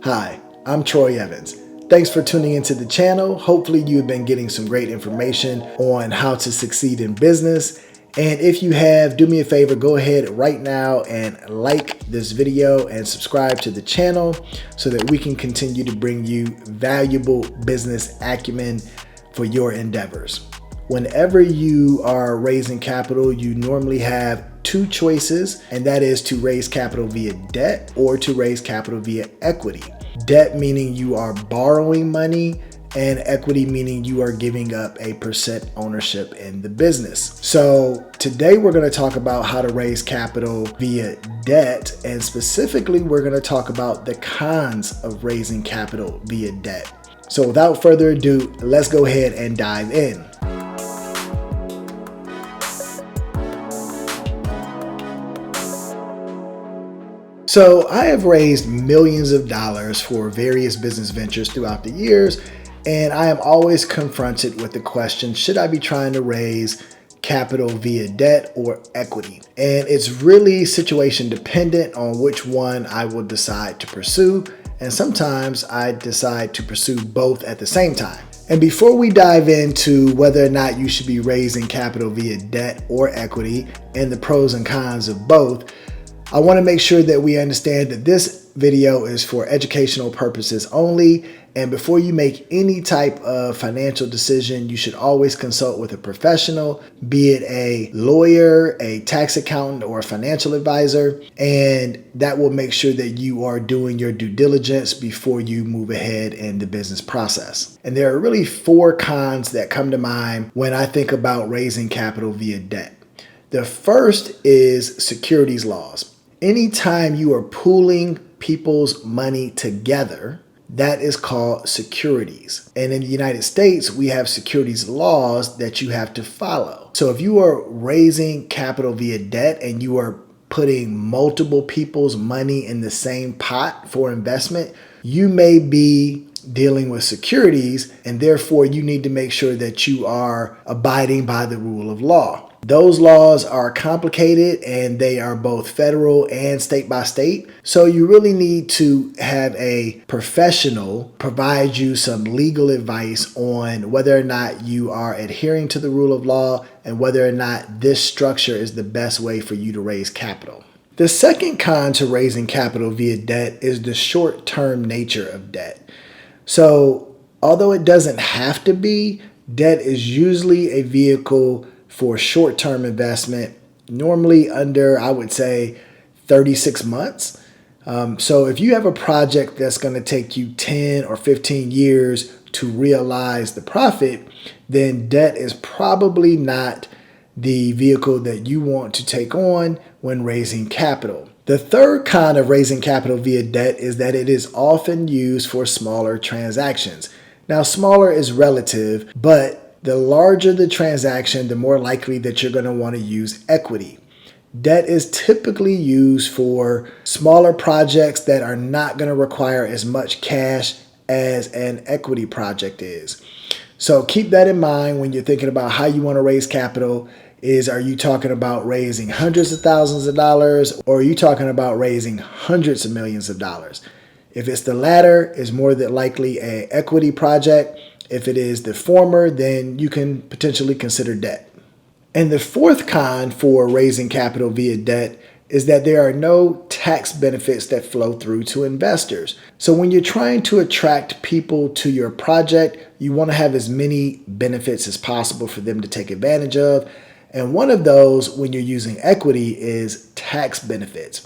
Hi, I'm Troy Evans. Thanks for tuning into the channel. Hopefully you've been getting some great information on how to succeed in business. And if you have, do me a favor, go ahead right now and like this video and subscribe to the channel so that we can continue to bring you valuable business acumen for your endeavors. Whenever you are raising capital, you normally have two choices, and that is to raise capital via debt or to raise capital via equity. Debt meaning you are borrowing money, and equity meaning you are giving up a percent ownership in the business. So today we're going to talk about how to raise capital via debt, and specifically we're going to talk about the cons of raising capital via debt. So without further ado, let's go ahead and dive in. So I have raised millions of dollars for various business ventures throughout the years, and I am always confronted with the question, should I be trying to raise capital via debt or equity? And it's really situation dependent on which one I will decide to pursue, and sometimes I decide to pursue both at the same time. And before we dive into whether or not you should be raising capital via debt or equity and the pros and cons of both, I want to make sure that we understand that this video is for educational purposes only, and before you make any type of financial decision, you should always consult with a professional, be it a lawyer, a tax accountant, or a financial advisor, and that will make sure that you are doing your due diligence before you move ahead in the business process. And there are really four cons that come to mind when I think about raising capital via debt. The first is securities laws. Anytime you are pooling people's money together, that is called securities. And in the United States, we have securities laws that you have to follow. So if you are raising capital via debt and you are putting multiple people's money in the same pot for investment, you may be dealing with securities, and therefore you need to make sure that you are abiding by the rule of law. Those laws are complicated and they are both federal and state by state. So you really need to have a professional provide you some legal advice on whether or not you are adhering to the rule of law and whether or not this structure is the best way for you to raise capital. The second con to raising capital via debt is the short-term nature of debt. So although it doesn't have to be, debt is usually a vehicle for short-term investment, normally under, I would say, 36 months. So if you have a project that's going to take you 10 or 15 years to realize the profit, then debt is probably not the vehicle that you want to take on when raising capital. The third kind of raising capital via debt is that it is often used for smaller transactions. Now, smaller is relative, but the larger the transaction, the more likely that you're going to want to use equity. Debt is typically used for smaller projects that are not going to require as much cash as an equity project is. So keep that in mind when you're thinking about how you want to raise capital. Are you talking about raising hundreds of thousands of dollars, or are you talking about raising hundreds of millions of dollars? If it's the latter, it's more than likely an equity project. If it is the former, then you can potentially consider debt. And the fourth con for raising capital via debt is that there are no tax benefits that flow through to investors. So when you're trying to attract people to your project, you want to have as many benefits as possible for them to take advantage of. And one of those, when you're using equity, is tax benefits.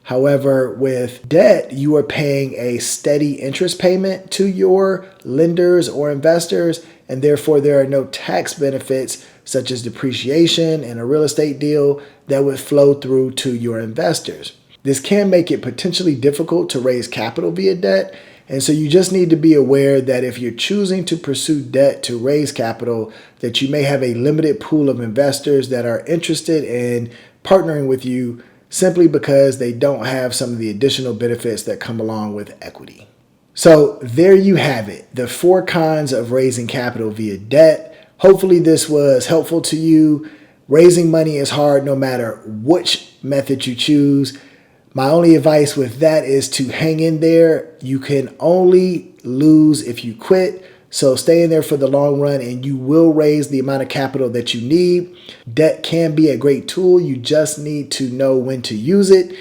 However, with debt, you are paying a steady interest payment to your lenders or investors, and therefore there are no tax benefits such as depreciation in a real estate deal that would flow through to your investors. This can make it potentially difficult to raise capital via debt, and so you just need to be aware that if you're choosing to pursue debt to raise capital, that you may have a limited pool of investors that are interested in partnering with you simply because they don't have some of the additional benefits that come along with equity. So there you have it, the four cons of raising capital via debt. Hopefully this was helpful to you. Raising money is hard no matter which method you choose, My only advice with that is to hang in there. You can only lose if you quit. So stay in there for the long run and you will raise the amount of capital that you need. Debt can be a great tool. You just need to know when to use it.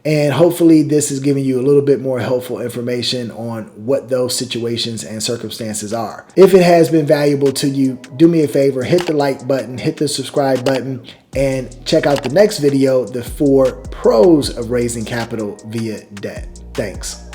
And hopefully this is giving you a little bit more helpful information on what those situations and circumstances are. If it has been valuable to you, do me a favor, hit the like button, hit the subscribe button, and check out the next video, the 4 pros of raising capital via debt. Thanks.